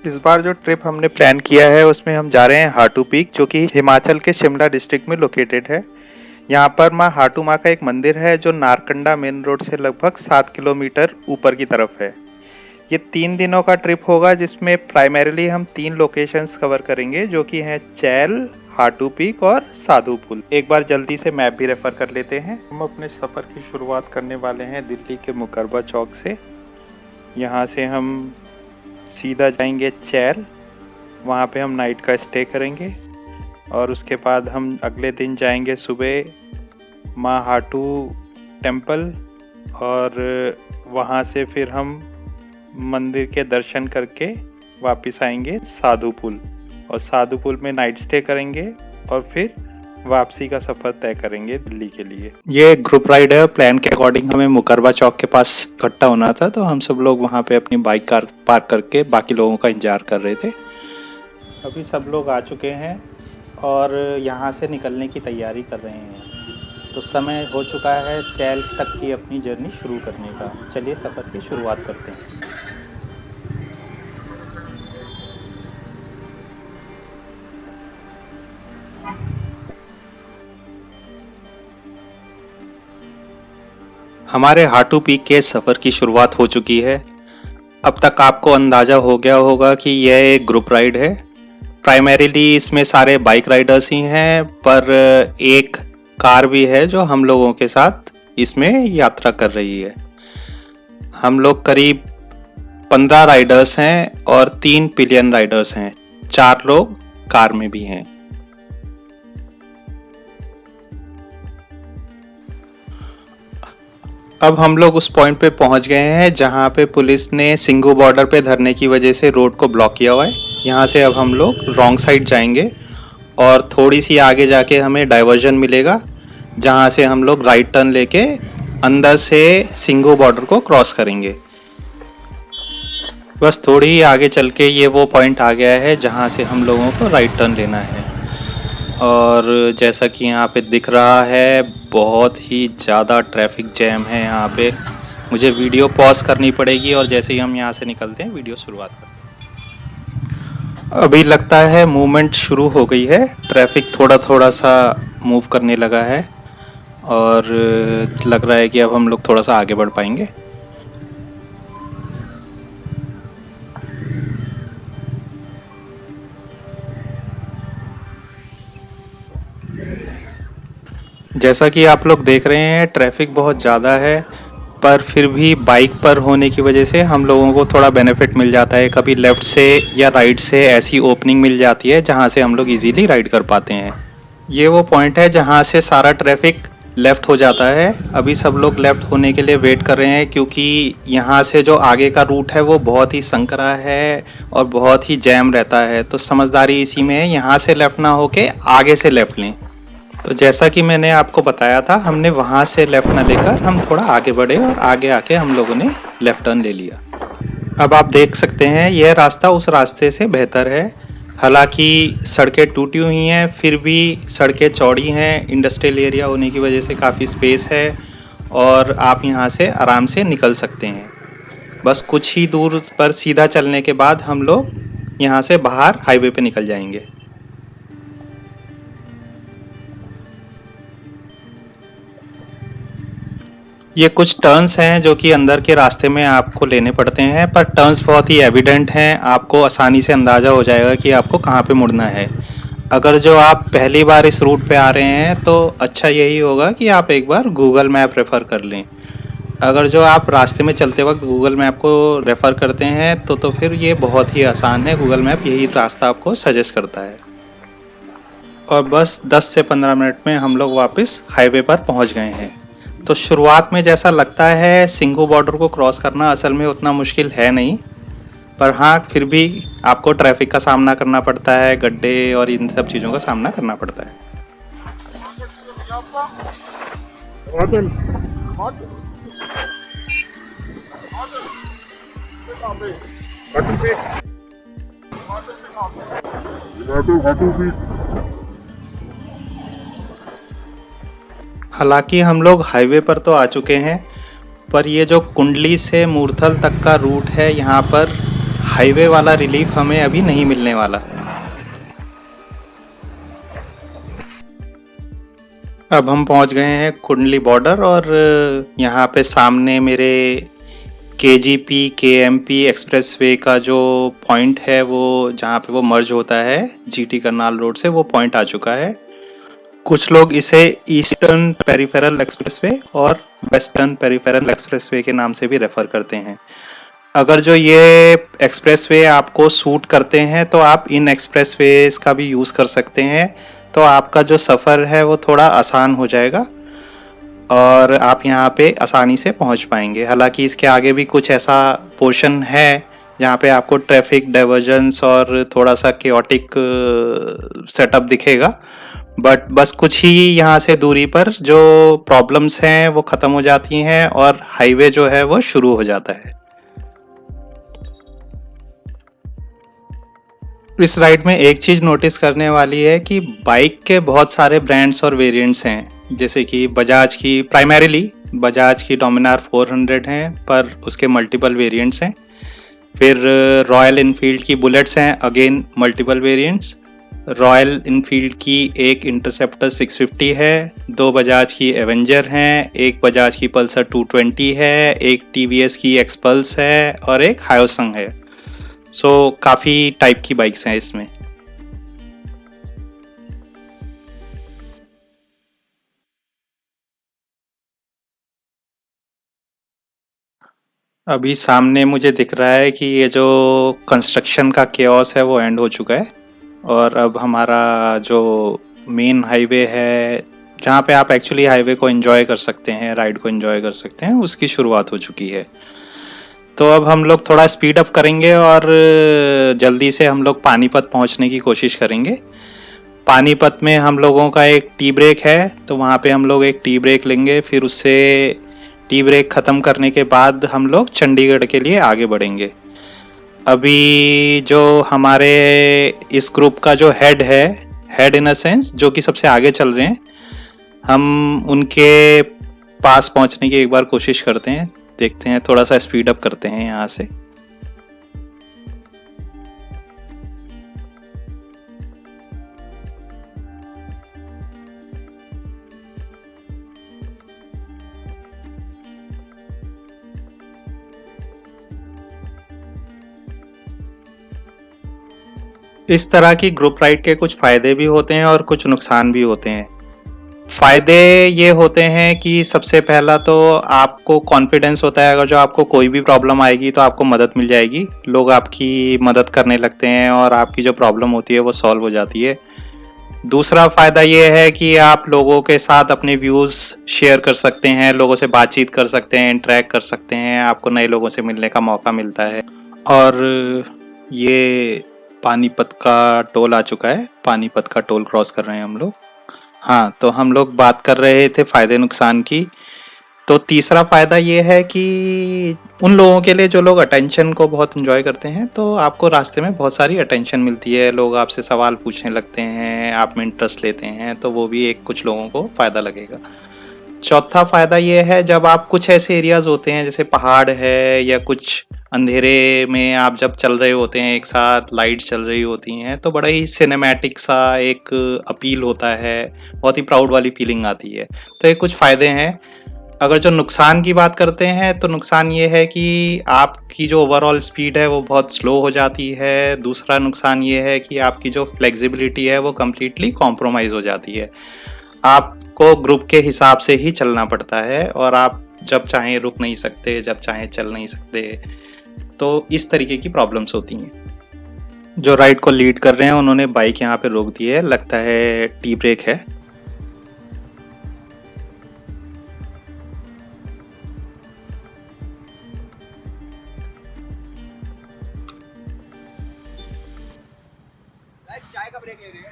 इस बार जो ट्रिप हमने प्लान किया है उसमें हम जा रहे हैं हाटू पीक, जो कि हिमाचल के शिमला डिस्ट्रिक्ट में लोकेटेड है। यहाँ पर माँ हाटू माँ का एक मंदिर है जो नारकंडा मेन रोड से लगभग 7 किलोमीटर ऊपर की तरफ है। ये 3 दिनों का ट्रिप होगा जिसमें प्राइमरीली हम 3 लोकेशंस कवर करेंगे, जो कि हैं चैल, हाटू पीक और साधु पुल। एक बार जल्दी से मैप भी रेफर कर लेते हैं। हम अपने सफ़र की शुरुआत करने वाले हैं दिल्ली के मुकरबा चौक से। यहाँ से हम सीधा जाएंगे चैल, वहाँ पे हम नाइट का स्टे करेंगे और उसके बाद हम अगले दिन जाएंगे सुबह माँ हाटू टेम्पल और वहाँ से फिर हम मंदिर के दर्शन करके वापस आएंगे साधु पुल, और साधु पुल में नाइट स्टे करेंगे और फिर वापसी का सफ़र तय करेंगे दिल्ली के लिए। ये ग्रुप राइड है। प्लान के अकॉर्डिंग हमें मुकरबा चौक के पास इकट्ठा होना था, तो हम सब लोग वहाँ पे अपनी बाइक कार पार्क करके बाकी लोगों का इंतजार कर रहे थे। अभी सब लोग आ चुके हैं और यहाँ से निकलने की तैयारी कर रहे हैं, तो समय हो चुका है चैल तक की अपनी जर्नी शुरू करने का। चलिए सफ़र की शुरुआत करते हैं। हमारे हाटू पीक के सफ़र की शुरुआत हो चुकी है। अब तक आपको अंदाज़ा हो गया होगा कि यह एक ग्रुप राइड है। प्राइमरीली इसमें सारे बाइक राइडर्स ही हैं, पर एक कार भी है जो हम लोगों के साथ इसमें यात्रा कर रही है। हम लोग करीब 15 राइडर्स हैं और 3 पिलियन राइडर्स हैं। 4 लोग कार में भी हैं। अब हम लोग उस पॉइंट पे पहुंच गए हैं जहां पे पुलिस ने सिंघू बॉर्डर पे धरने की वजह से रोड को ब्लॉक किया हुआ है। यहाँ से अब हम लोग रॉन्ग साइड जाएंगे और थोड़ी सी आगे जाके हमें डाइवर्जन मिलेगा, जहाँ से हम लोग राइट टर्न लेके अंदर से सिंघू बॉर्डर को क्रॉस करेंगे। बस थोड़ी ही आगे चल के ये वो पॉइंट आ गया है जहाँ से हम लोगों को राइट टर्न लेना है। और जैसा कि यहाँ पे दिख रहा है, बहुत ही ज़्यादा ट्रैफिक जैम है यहाँ पे। मुझे वीडियो पॉज करनी पड़ेगी और जैसे ही हम यहाँ से निकलते हैं वीडियो शुरुआत करते हैं। अभी लगता है मूवमेंट शुरू हो गई है, ट्रैफिक थोड़ा थोड़ा सा मूव करने लगा है और लग रहा है कि अब हम लोग थोड़ा सा आगे बढ़ पाएंगे। जैसा कि आप लोग देख रहे हैं, ट्रैफिक बहुत ज़्यादा है, पर फिर भी बाइक पर होने की वजह से हम लोगों को थोड़ा बेनिफिट मिल जाता है। कभी लेफ़्ट से या राइट से ऐसी ओपनिंग मिल जाती है जहां से हम लोग इजीली राइड कर पाते हैं। ये वो पॉइंट है जहां से सारा ट्रैफिक लेफ़्ट हो जाता है। अभी सब लोग लेफ़्ट होने के लिए वेट कर रहे हैं, क्योंकि यहाँ से जो आगे का रूट है वो बहुत ही संकरा है और बहुत ही जैम रहता है। तो समझदारी इसी में है, यहाँ से लेफ़्ट ना होके आगे से लेफ़्ट लें। तो जैसा कि मैंने आपको बताया था, हमने वहाँ से लेफ़्ट ना लेकर हम थोड़ा आगे बढ़े और आगे आके हम लोगों ने लेफ़्ट टर्न ले लिया। अब आप देख सकते हैं यह रास्ता उस रास्ते से बेहतर है। हालांकि सड़कें टूटी हुई हैं, फिर भी सड़कें चौड़ी हैं। इंडस्ट्रियल एरिया होने की वजह से काफ़ी स्पेस है और आप यहाँ से आराम से निकल सकते हैं। बस कुछ ही दूर पर सीधा चलने के बाद हम लोग यहाँ से बाहर हाईवे पे निकल जाएंगे। ये कुछ टर्न्स हैं जो कि अंदर के रास्ते में आपको लेने पड़ते हैं, पर टर्न्स बहुत ही एविडेंट हैं। आपको आसानी से अंदाज़ा हो जाएगा कि आपको कहाँ पे मुड़ना है। अगर जो आप पहली बार इस रूट पे आ रहे हैं तो अच्छा यही होगा कि आप एक बार गूगल मैप रेफ़र कर लें। अगर जो आप रास्ते में चलते वक्त गूगल मैप को रेफ़र करते हैं तो फिर ये बहुत ही आसान है। गूगल मैप यही रास्ता आपको सजेस्ट करता है। और बस 10 से 15 मिनट में हम लोग वापस हाईवे पर पहुँच गए हैं। तो शुरुआत में जैसा लगता है सिंघू बॉर्डर को क्रॉस करना असल में उतना मुश्किल है नहीं, पर हाँ फिर भी आपको ट्रैफिक का सामना करना पड़ता है, गड्ढे और इन सब चीज़ों का सामना करना पड़ता है। हालांकि हम लोग हाईवे पर तो आ चुके हैं, पर ये जो कुंडली से मूर्थल तक का रूट है, यहाँ पर हाईवे वाला रिलीफ हमें अभी नहीं मिलने वाला। अब हम पहुंच गए हैं कुंडली बॉर्डर, और यहाँ पे सामने मेरे केजीपी केएमपी एक्सप्रेसवे का जो पॉइंट है, वो जहाँ पे वो मर्ज होता है जीटी करनाल रोड से, वो पॉइंट आ चुका है। कुछ लोग इसे ईस्टर्न पेरिफेरल एक्सप्रेसवे और वेस्टर्न पेरिफेरल एक्सप्रेसवे के नाम से भी रेफर करते हैं। अगर जो ये एक्सप्रेसवे आपको सूट करते हैं तो आप इन एक्सप्रेसवेज का भी यूज़ कर सकते हैं, तो आपका जो सफ़र है वो थोड़ा आसान हो जाएगा और आप यहाँ पे आसानी से पहुँच पाएंगे। हालांकि इसके आगे भी कुछ ऐसा पोर्शन है जहाँ पे आपको ट्रैफिक डाइवर्जेंस और थोड़ा सा केओटिक सेटअप दिखेगा, बट बस कुछ ही यहाँ से दूरी पर जो प्रॉब्लम्स हैं वो ख़त्म हो जाती हैं और हाईवे जो है वो शुरू हो जाता है। इस राइड में एक चीज़ नोटिस करने वाली है कि बाइक के बहुत सारे ब्रांड्स और वेरिएंट्स हैं, जैसे कि बजाज की, प्राइमरीली बजाज की डोमिनार 400 हैं, पर उसके मल्टीपल वेरिएंट्स हैं। फिर रॉयल इनफील्ड की बुलेट्स हैं, again multiple variants. Royal Enfield की एक इंटरसेप्टर 650 है, दो बजाज की एवेंजर हैं, एक बजाज की पल्सर 220 है, एक टीवीएस की एक्सपल्स है और एक हायोसंग है। सो काफ़ी टाइप की बाइक्स हैं इसमें। अभी सामने मुझे दिख रहा है कि ये जो कंस्ट्रक्शन का केओस है वो एंड हो चुका है और अब हमारा जो मेन हाईवे है, जहाँ पे आप एक्चुअली हाईवे को एंजॉय कर सकते हैं, राइड को एंजॉय कर सकते हैं, उसकी शुरुआत हो चुकी है। तो अब हम लोग थोड़ा स्पीड अप करेंगे और जल्दी से हम लोग पानीपत पहुंचने की कोशिश करेंगे। पानीपत में हम लोगों का एक टी ब्रेक है, तो वहाँ पे हम लोग एक टी ब्रेक लेंगे, फिर उससे टी ब्रेक ख़त्म करने के बाद हम लोग चंडीगढ़ के लिए आगे बढ़ेंगे। अभी जो हमारे इस ग्रुप का जो हेड है, हेड इन अ सेंस जो कि सबसे आगे चल रहे हैं, हम उनके पास पहुंचने की एक बार कोशिश करते हैं, देखते हैं, थोड़ा सा स्पीड अप करते हैं यहाँ से। इस तरह की ग्रुप राइड के कुछ फ़ायदे भी होते हैं और कुछ नुकसान भी होते हैं। फ़ायदे ये होते हैं कि सबसे पहला तो आपको कॉन्फिडेंस होता है, अगर जो आपको कोई भी प्रॉब्लम आएगी तो आपको मदद मिल जाएगी, लोग आपकी मदद करने लगते हैं और आपकी जो प्रॉब्लम होती है वो सॉल्व हो जाती है। दूसरा फ़ायदा ये है कि आप लोगों के साथ अपने व्यूज़ शेयर कर सकते हैं, लोगों से बातचीत कर सकते हैं, इंटरेक्ट कर सकते हैं, आपको नए लोगों से मिलने का मौका मिलता है। और ये पानीपत का टोल आ चुका है, पानीपत का टोल क्रॉस कर रहे हैं हम लोग। हाँ, तो हम लोग बात कर रहे थे फ़ायदे नुकसान की। तो तीसरा फ़ायदा ये है कि उन लोगों के लिए जो लोग अटेंशन को बहुत एंजॉय करते हैं, तो आपको रास्ते में बहुत सारी अटेंशन मिलती है, लोग आपसे सवाल पूछने लगते हैं, आप में इंटरेस्ट लेते हैं, तो वो भी एक कुछ लोगों को फ़ायदा लगेगा। चौथा फ़ायदा ये है, जब आप कुछ ऐसे एरियाज़ होते हैं जैसे पहाड़ है या कुछ अंधेरे में आप जब चल रहे होते हैं, एक साथ लाइट चल रही होती हैं, तो बड़ा ही सिनेमैटिक सा एक अपील होता है, बहुत ही प्राउड वाली फीलिंग आती है। तो ये कुछ फ़ायदे हैं। अगर जो नुकसान की बात करते हैं तो नुकसान ये है कि आपकी जो ओवरऑल स्पीड है वो बहुत स्लो हो जाती है। दूसरा नुकसान ये है कि आपकी जो फ्लेक्सिबिलिटी है वो कम्प्लीटली कॉम्प्रोमाइज़ हो जाती है। आपको ग्रुप के हिसाब से ही चलना पड़ता है और आप जब चाहें रुक नहीं सकते, जब चाहें चल नहीं सकते, तो इस तरीके की प्रॉब्लम्स होती हैं। जो राइड को लीड कर रहे हैं उन्होंने बाइक यहाँ पे रोक दी है, लगता है टी ब्रेक है। चाय का ब्रेक ले रहे हैं।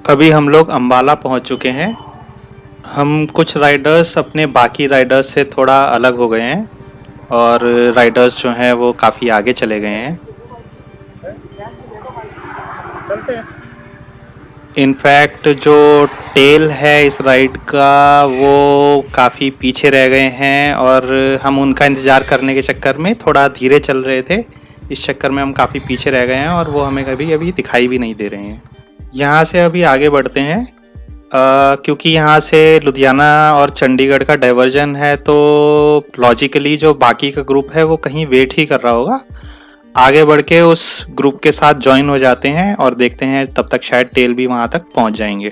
अभी हम लोग अंबाला पहुंच चुके हैं। हम कुछ राइडर्स अपने बाकी राइडर्स से थोड़ा अलग हो गए हैं और राइडर्स जो हैं वो काफ़ी आगे चले गए हैं। इनफैक्ट जो टेल है इस राइड का वो काफ़ी पीछे रह गए हैं और हम उनका इंतज़ार करने के चक्कर में थोड़ा धीरे चल रहे थे। इस चक्कर में हम काफ़ी पीछे रह गए हैं और वो हमें कभी अभी दिखाई भी नहीं दे रहे हैं। यहाँ से अभी आगे बढ़ते हैं क्योंकि यहाँ से लुधियाना और चंडीगढ़ का डाइवर्जन है, तो लॉजिकली जो बाकी का ग्रुप है वो कहीं वेट ही कर रहा होगा। आगे बढ़ के उस ग्रुप के साथ ज्वाइन हो जाते हैं और देखते हैं, तब तक शायद टेल भी वहाँ तक पहुँच जाएंगे।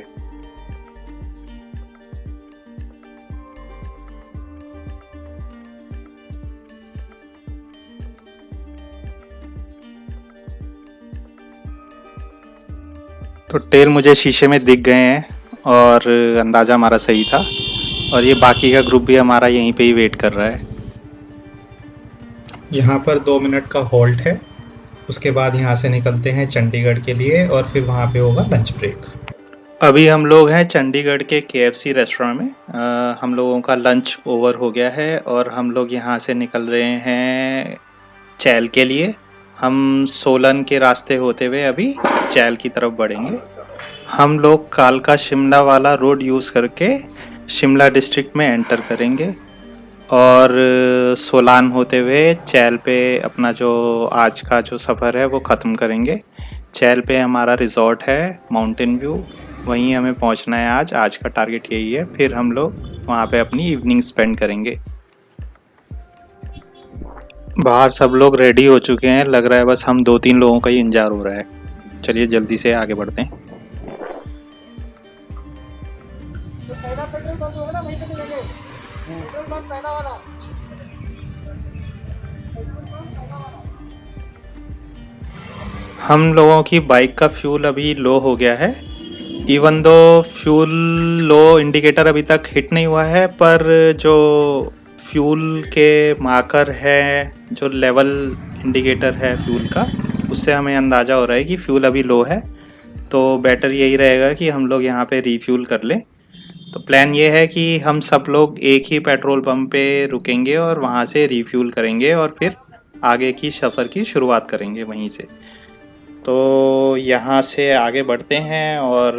तो टेल मुझे शीशे में दिख गए हैं और अंदाज़ा हमारा सही था और ये बाकी का ग्रुप भी हमारा यहीं पे ही वेट कर रहा है। यहाँ पर 2 मिनट का हॉल्ट है, उसके बाद यहाँ से निकलते हैं चंडीगढ़ के लिए और फिर वहाँ पे होगा लंच ब्रेक। अभी हम लोग हैं चंडीगढ़ के KFC रेस्टोरेंट में। हम लोगों का लंच ओवर हो गया है और हम लोग यहाँ से निकल रहे हैं चैल के लिए। हम सोलन के रास्ते होते हुए अभी चैल की तरफ बढ़ेंगे। हम लोग कालका शिमला वाला रोड यूज़ करके शिमला डिस्ट्रिक्ट में एंटर करेंगे और सोलान होते हुए चैल पे अपना जो आज का जो सफ़र है वो ख़त्म करेंगे। चैल पे हमारा रिज़ॉर्ट है माउंटेन व्यू, वहीं हमें पहुंचना है। आज का टारगेट यही है। फिर हम लोग वहाँ पे अपनी इवनिंग स्पेंड करेंगे। बाहर सब लोग रेडी हो चुके हैं, लग रहा है बस हम 2-3 लोगों का ही इंतजार हो रहा है। चलिए जल्दी से आगे बढ़ते हैं। हम लोगों की बाइक का फ्यूल अभी लो हो गया है। इवन दो फ्यूल लो इंडिकेटर अभी तक हिट नहीं हुआ है, पर जो फ्यूल के मार्कर है, जो लेवल इंडिकेटर है फ्यूल का, उससे हमें अंदाज़ा हो रहा है कि फ्यूल अभी लो है। तो बेटर यही रहेगा कि हम लोग यहाँ पे रीफ्यूल कर लें। तो प्लान ये है कि हम सब लोग एक ही पेट्रोल पंप पे रुकेंगे और वहाँ से रीफ्यूल करेंगे और फिर आगे की सफ़र की शुरुआत करेंगे वहीं से। तो यहाँ से आगे बढ़ते हैं और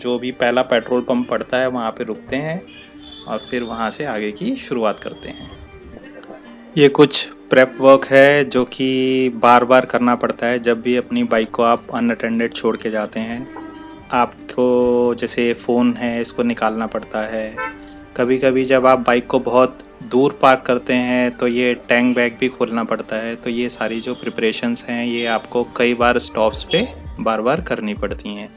जो भी पहला पेट्रोल पंप पड़ता है वहाँ पे रुकते हैं और फिर वहाँ से आगे की शुरुआत करते हैं। ये कुछ प्रेप वर्क है जो कि बार बार करना पड़ता है जब भी अपनी बाइक को आप अनअटेंडेड छोड़ के जाते हैं। आपको जैसे फ़ोन है, इसको निकालना पड़ता है। कभी कभी जब आप बाइक को बहुत दूर पार्क करते हैं तो ये टैंक बैग भी खोलना पड़ता है। तो ये सारी जो प्रिपरेशंस हैं ये आपको कई बार स्टॉप्स पे बार बार करनी पड़ती हैं।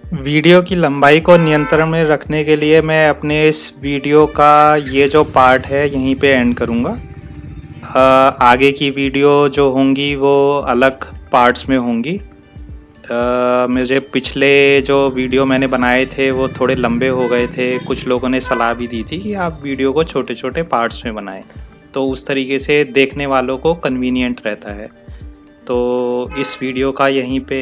वीडियो की लंबाई को नियंत्रण में रखने के लिए मैं अपने इस वीडियो का ये जो पार्ट है यहीं पे एंड करूँगा। आगे की वीडियो जो होंगी वो अलग पार्ट्स में होंगी। मुझे पिछले जो वीडियो मैंने बनाए थे वो थोड़े लंबे हो गए थे। कुछ लोगों ने सलाह भी दी थी कि आप वीडियो को छोटे छोटे पार्ट्स में बनाएं, तो उस तरीके से देखने वालों को कन्वीनियंट रहता है। तो इस वीडियो का यहीं पे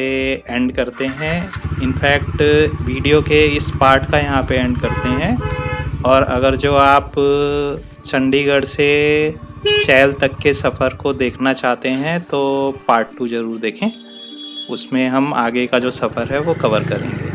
एंड करते हैं। इनफैक्ट वीडियो के इस पार्ट का यहाँ पे एंड करते हैं। और अगर जो आप चंडीगढ़ से चैल तक के सफ़र को देखना चाहते हैं तो पार्ट 2 ज़रूर देखें, उसमें हम आगे का जो सफ़र है वो कवर करेंगे।